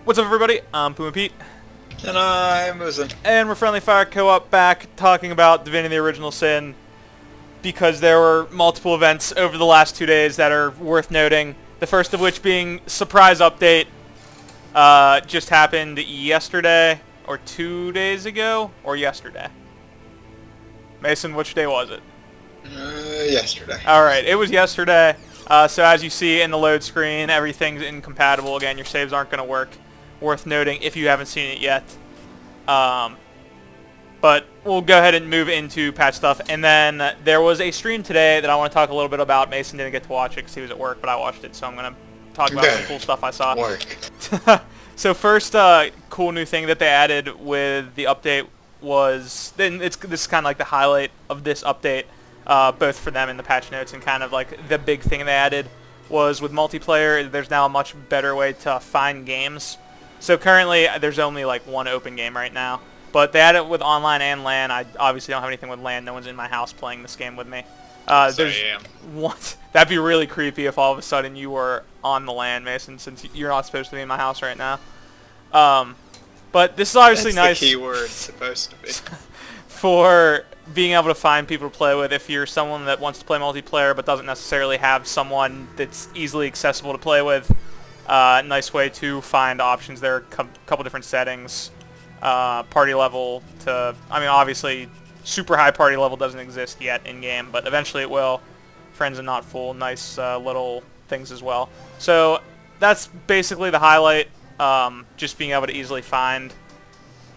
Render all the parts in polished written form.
What's up, everybody? I'm PumaPete. And I'm Moosen. And we're Friendly Fire Co-op back talking about Divinity the Original Sin because there were multiple events over the last 2 days that are worth noting. The first of which being surprise update just happened yesterday or 2 days ago or yesterday. Mason, which day was it? Yesterday. Alright, it was yesterday. So as you see in the load screen, everything's incompatible. Again, your saves aren't going to work. Worth noting if you haven't seen it yet. But we'll go ahead and move into patch stuff. And then there was a stream today that I want to talk a little bit about. Mason didn't get to watch it because he was at work, but I watched it, so I'm going to talk about some cool stuff I saw. Work. So first cool new thing that they added with the update was, this is kind of like the highlight of this update, both for them in the patch notes and kind of like the big thing they added was with multiplayer, there's now a much better way to find games. So currently, there's only like one open game right now. But they added it with online and LAN. I obviously don't have anything with LAN. No one's in my house playing this game with me. There's one. That'd be really creepy if all of a sudden you were on the LAN, Mason, since you're not supposed to be in my house right now. But this is obviously nice. That's the key word, supposed to be. For being able to find people to play with if you're someone that wants to play multiplayer but doesn't necessarily have someone that's easily accessible to play with. Nice way to find options. There are a couple different settings. Party level to, I mean, obviously super high party level doesn't exist yet in game, but eventually it will. Friends and not full, nice little things as well. So that's basically the highlight. Just being able to easily find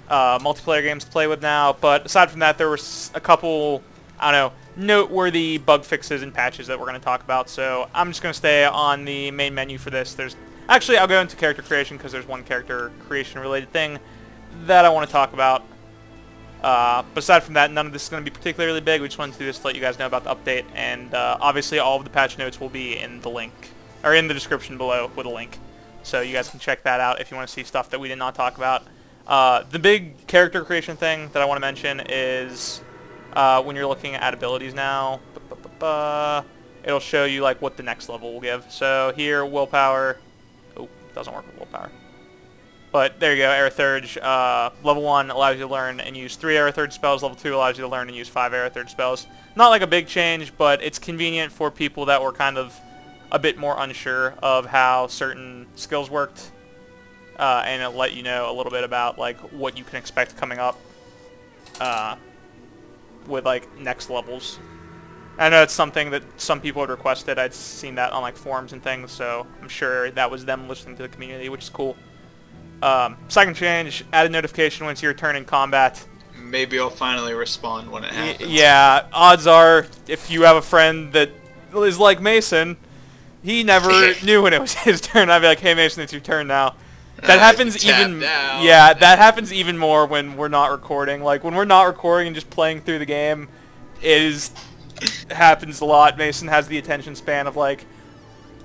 multiplayer games to play with now. But aside from that, there were a couple, I don't know, noteworthy bug fixes and patches that we're going to talk about. So I'm just going to stay on the main menu for this. Actually, I'll go into character creation because there's one character creation related thing that I want to talk about. But aside from that, none of this is going to be particularly big. We just wanted to do this to let you guys know about the update. And obviously, all of the patch notes will be in the link, or in the description below with a link. So you guys can check that out if you want to see stuff that we did not talk about. The big character creation thing that I want to mention is when you're looking at abilities now, it'll show you like what the next level will give. So here, willpower. Oh, doesn't work with willpower. But there you go, Aerothurge. Level 1 allows you to learn and use 3 Aerothurge spells. Level 2 allows you to learn and use 5 Aerothurge spells. Not like a big change, but it's convenient for people that were kind of a bit more unsure of how certain skills worked. And it'll let you know a little bit about like what you can expect coming up with like next levels. I know it's something that some people had requested. I'd seen that on like forums and things, so I'm sure that was them listening to the community, which is cool. Second change, added notification once your turn in combat. Maybe I'll finally respond when it happens. Yeah, odds are, if you have a friend that is like Mason, he never knew when it was his turn. I'd be like, hey Mason, it's your turn now. That happens even, yeah, that happens even more when we're not recording. Like, when we're not recording and just playing through the game, it happens a lot. Mason has the attention span of, like,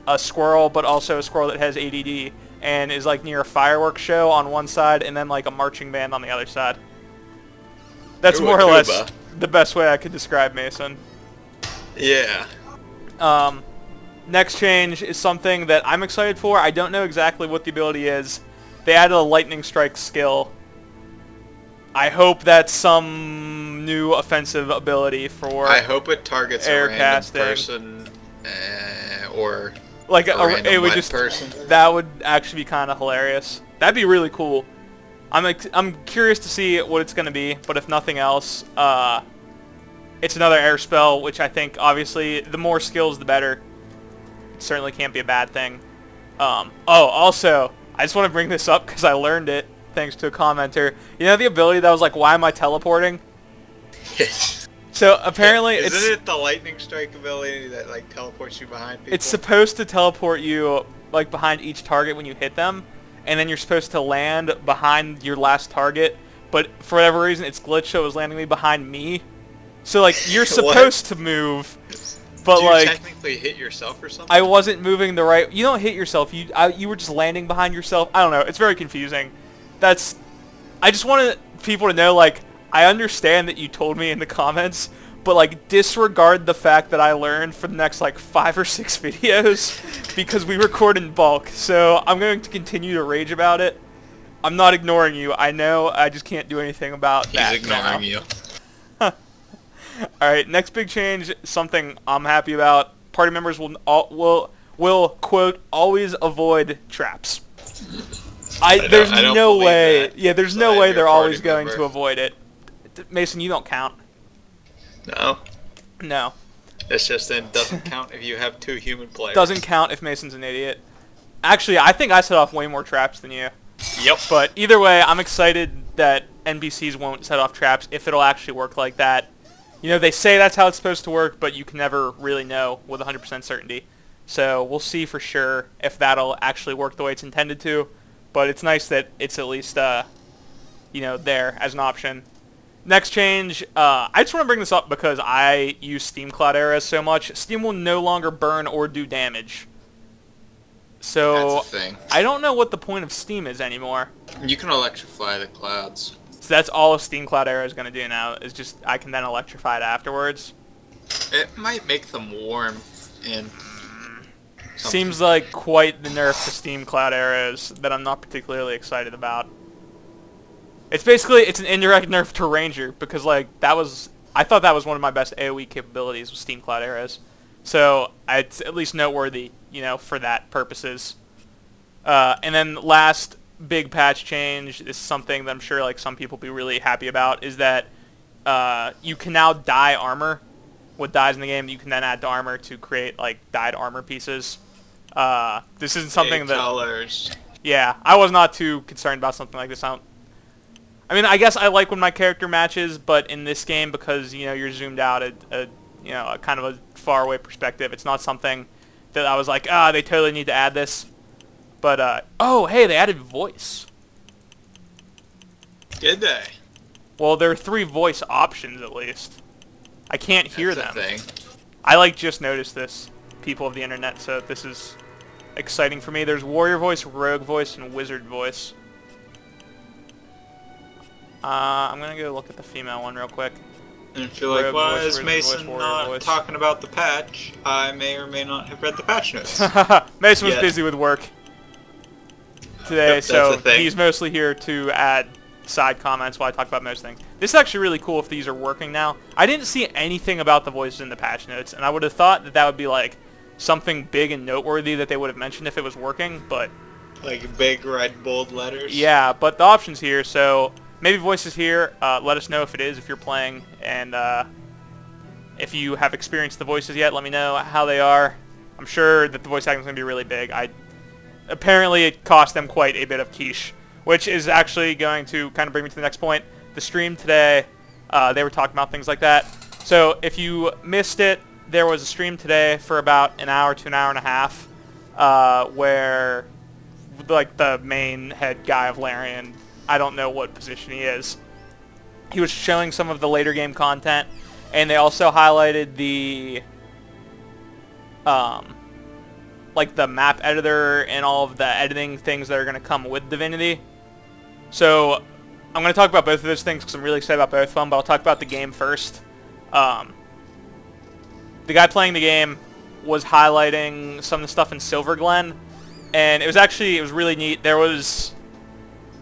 a squirrel, but also a squirrel that has ADD, and is, like, near a fireworks show on one side, and then, like, a marching band on the other side. That's more or less the best way I could describe Mason. Yeah. Next change is something that I'm excited for. I don't know exactly what the ability is. They added a lightning strike skill. I hope that's some new offensive ability for I hope it targets air a random casting. person or like a random it would wet just person. That would actually be kind of hilarious. That'd be really cool. I'm curious to see what it's going to be, but if nothing else, it's another air spell, which I think obviously the more skills the better. Certainly can't be a bad thing. Also, I just want to bring this up because I learned it thanks to a commenter. You know the ability that was like, why am I teleporting? Yes. So apparently Isn't it the lightning strike ability that like teleports you behind people? It's supposed to teleport you like behind each target when you hit them, and then you're supposed to land behind your last target, but for whatever reason it's glitched, so it was landing me behind me. So like you're supposed to move. But do you like, technically hit yourself or something? I wasn't moving the right. You don't hit yourself. You were just landing behind yourself. I don't know. It's very confusing. I just wanted people to know, like, I understand that you told me in the comments, but like disregard the fact that I learned for the next like 5 or 6 videos because we record in bulk. So I'm going to continue to rage about it. I'm not ignoring you. I know. I just can't do anything about that. He's ignoring you. All right. Next big change. Something I'm happy about. Party members will quote always avoid traps. There's no way. Yeah, there's no way they're always going to avoid it. Mason, you don't count. No. No. It's just it doesn't count if you have 2 human players. Doesn't count if Mason's an idiot. Actually, I think I set off way more traps than you. Yep. But either way, I'm excited that NPCs won't set off traps if it'll actually work like that. You know, they say that's how it's supposed to work, but you can never really know with 100% certainty. So we'll see for sure if that'll actually work the way it's intended to. But it's nice that it's at least, you know, there as an option. Next change, I just want to bring this up because I use Steam Cloud Arrows so much. Steam will no longer burn or do damage. So That's a thing. I don't know what the point of Steam is anymore. You can electrify the clouds. So that's all a Steam Cloud Arrow is going to do now, is just I can then electrify it afterwards. It might make them warm and... Seems like quite the nerf to Steam Cloud Arrows that I'm not particularly excited about. It's basically, it's an indirect nerf to Ranger, because like, I thought that was one of my best AoE capabilities with Steam Cloud Arrows. So, it's at least noteworthy, you know, for that purposes. And then last big patch change is something that I'm sure like some people will be really happy about, is that you can now dye armor. With dyes in the game, you can then add to armor to create like dyed armor pieces. This isn't something that... colors. Yeah, I was not too concerned about something like this. I mean, I guess I like when my character matches, but in this game, because you know you're zoomed out at you know, a kind of a faraway perspective, it's not something that I was like, they totally need to add this. But oh, hey, they added voice. Did they? Well, there are 3 voice options at least. I can't hear That's them. a thing. I like just noticed this, people of the internet, so this is exciting for me. There's warrior voice, rogue voice, and wizard voice. I'm gonna go look at the female one real quick. And if you're like, Rogue why voice, is wizard Mason voice, warrior not voice. talking about the patch? I may or may not have read the patch notes. Mason was Yeah. busy with work today, Yep, so that's the thing. he's mostly here to add side comments while I talk about most things. This is actually really cool if these are working now. I didn't see anything about the voices in the patch notes, and I would have thought that that would be like something big and noteworthy that they would have mentioned if it was working, but... Like big red bold letters? Yeah, but the option's here, so maybe voices here. Let us know if it is, if you're playing, and if you have experienced the voices yet, let me know how they are. I'm sure that the voice acting is going to be really big. Apparently it cost them quite a bit of quiche, which is actually going to kind of bring me to the next point. The stream today, they were talking about things like that. So if you missed it, there was a stream today for about an hour to an hour and a half where like the main head guy of Larian, I don't know what position he is, he was showing some of the later game content, and they also highlighted the like the map editor and all of the editing things that are going to come with Divinity. So I'm going to talk about both of those things because I'm really excited about both of them, but I'll talk about the game first. The guy playing the game was highlighting some of the stuff in Silver Glen, and it was really neat. There was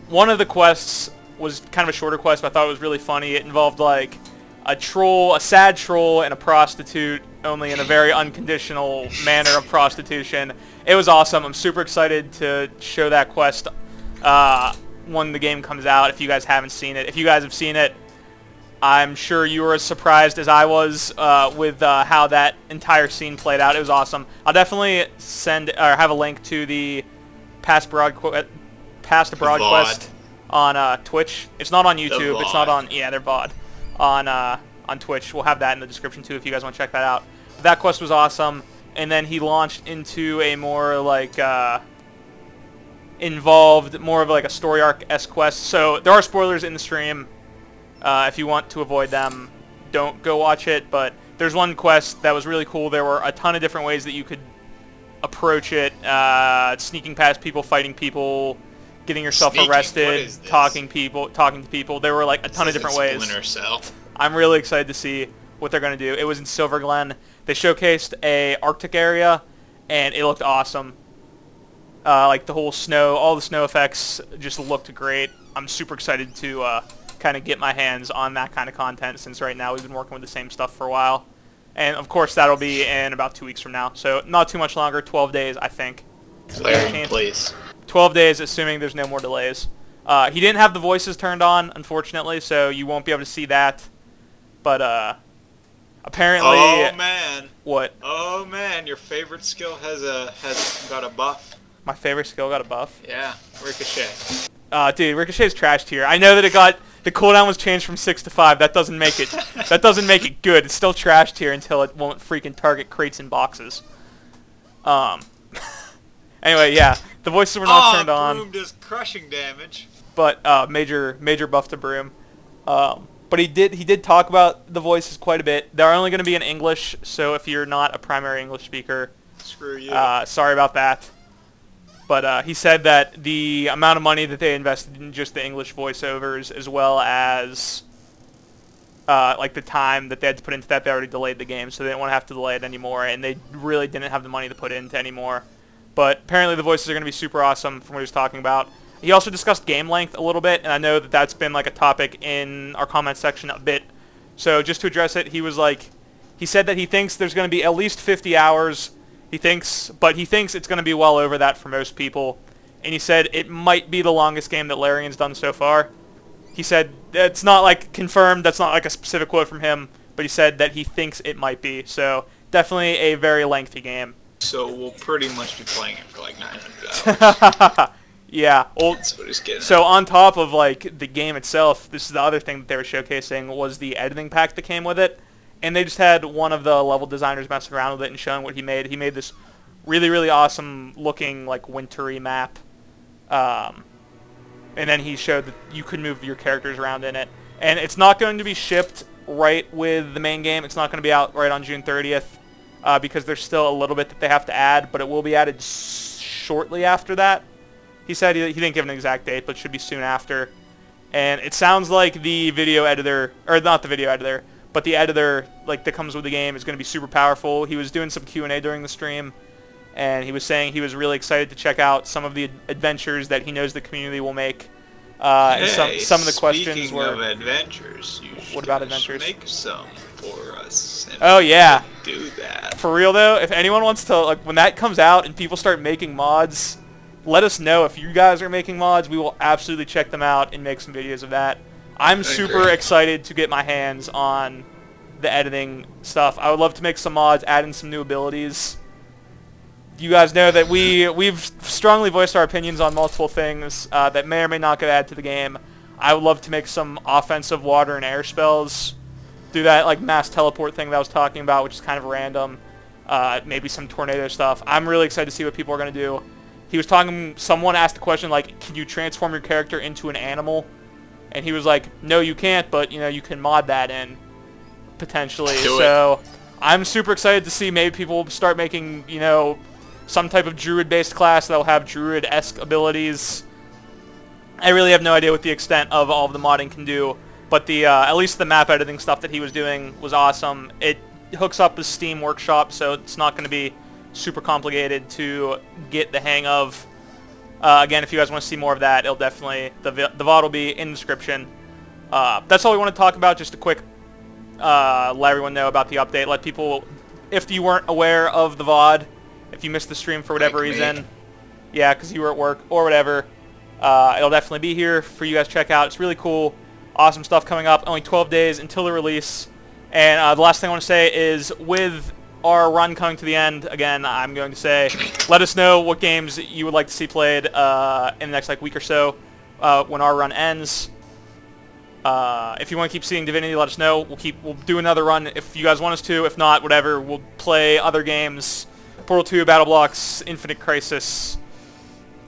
one of the quests was kind of a shorter quest, but I thought it was really funny. It involved like a sad troll, and a prostitute, only in a very unconditional manner of prostitution. It was awesome. I'm super excited to show that quest when the game comes out, if you guys haven't seen it. If you guys have seen it, I'm sure you were as surprised as I was with how that entire scene played out. It was awesome. I'll definitely have a link to the past broadcast on Twitch. It's not on YouTube. It's not on... Yeah, they're VOD. On Twitch. We'll have that in the description too if you guys want to check that out. But that quest was awesome. And then he launched into a more like involved, more of like a story arc-esque quest. So there are spoilers in the stream. If you want to avoid them, don't go watch it. But there's one quest that was really cool. There were a ton of different ways that you could approach it. Sneaking past people, fighting people, getting yourself arrested, talking to people. There were like a ton of different ways. Splinter Cell. I'm really excited to see what they're going to do. It was in Silver Glen. They showcased a Arctic area, and it looked awesome. Like the whole snow, all the snow effects just looked great. I'm super excited to kind of get my hands on that kind of content, since right now we've been working with the same stuff for a while. And of course that'll be in about 2 weeks from now, so not too much longer, 12 days I think. Larian, please. 12 days, assuming there's no more delays. He didn't have the voices turned on, unfortunately, so you won't be able to see that. But apparently... Oh man. What? Oh man, your favorite skill has got a buff. My favorite skill got a buff? Yeah, Ricochet. Dude, Ricochet's trashed here. I know that the cooldown was changed from 6 to 5. That doesn't make it good. It's still trashed here until it won't freaking target crates and boxes. Anyway, yeah, the voices were not turned on. Broom does crushing damage. But major buff to Broom. But he did talk about the voices quite a bit. They're only going to be in English, so if you're not a primary English speaker, screw you. Sorry about that. But he said that the amount of money that they invested in just the English voiceovers, as well as like the time that they had to put into that, they already delayed the game, so they didn't want to have to delay it anymore, and they really didn't have the money to put into anymore. But apparently the voices are going to be super awesome from what he was talking about. He also discussed game length a little bit, and I know that that's been like a topic in our comment section a bit. So just to address it, he said that he thinks there's going to be at least 50 hours. He thinks it's going to be well over that for most people. And he said it might be the longest game that Larian's done so far. He said it's not like confirmed, that's not like a specific quote from him, but he said that he thinks it might be. So definitely a very lengthy game. So we'll pretty much be playing it for like 900 hours. Yeah. Well, that's what he's getting so at. on top of like the game itself, this is the other thing that they were showcasing, was the editing pack that came with it. And they just had one of the level designers messing around with it and showing what he made. He made this really, really awesome looking like wintry map. And then he showed that you could move your characters around in it. And it's not going to be shipped right with the main game. It's not going to be out right on June 30th because there's still a little bit that they have to add, but it will be added shortly after that. He said he didn't give an exact date, but it should be soon after. And it sounds like the video editor, or not the video editor, but the editor like that comes with the game is going to be super powerful. He was doing some Q&A during the stream, and he was saying he was really excited to check out some of the adventures that he knows the community will make. And some of the questions were... Speaking of adventures, you should what about adventures? Make some for us. And oh yeah, do that. For real though, if anyone wants to, like, when that comes out and people start making mods, let us know. If you guys are making mods, we will absolutely check them out and make some videos of that. I'm super excited to get my hands on the editing stuff. I would love to make some mods, add in some new abilities. You guys know that we've strongly voiced our opinions on multiple things that may or may not get added to the game. I would love to make some offensive water and air spells. Do that like mass teleport thing that I was talking about, which is kind of random. Maybe some tornado stuff. I'm really excited to see what people are going to do. He was talking, someone asked a question like, can you transform your character into an animal? And he was like, no you can't, but you know, you can mod that in, potentially. So I'm super excited to see maybe people start making, you know, some type of druid-based class that will have druid-esque abilities. I really have no idea what the extent of all of the modding can do, but the at least the map editing stuff that he was doing was awesome. It hooks up with Steam Workshop, so it's not going to be super complicated to get the hang of. Again, if you guys want to see more of that, it'll definitely, the VOD will be in the description. That's all we want to talk about, just a quick let everyone know about the update. Let people, if you weren't aware of the VOD, if you missed the stream for whatever reason, yeah, because you were at work or whatever, it'll definitely be here for you guys to check out. It's really cool. Awesome stuff coming up. Only 12 days until the release. And the last thing I want to say is, with our run coming to the end, again, I'm going to say, let us know what games you would like to see played in the next like week or so when our run ends. If you want to keep seeing Divinity, let us know. We'll do another run if you guys want us to. If not, whatever. We'll play other games. Portal 2, Battle Blocks, Infinite Crisis,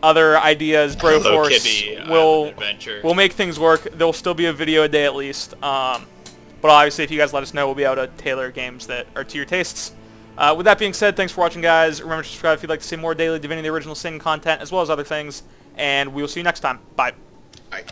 other ideas, Broforce. We'll make things work. There'll still be a video a day at least. But obviously, if you guys let us know, we'll be able to tailor games that are to your tastes. With that being said, thanks for watching, guys. Remember to subscribe if you'd like to see more daily Divinity Original Sin content, as well as other things. And we will see you next time. Bye. Bye.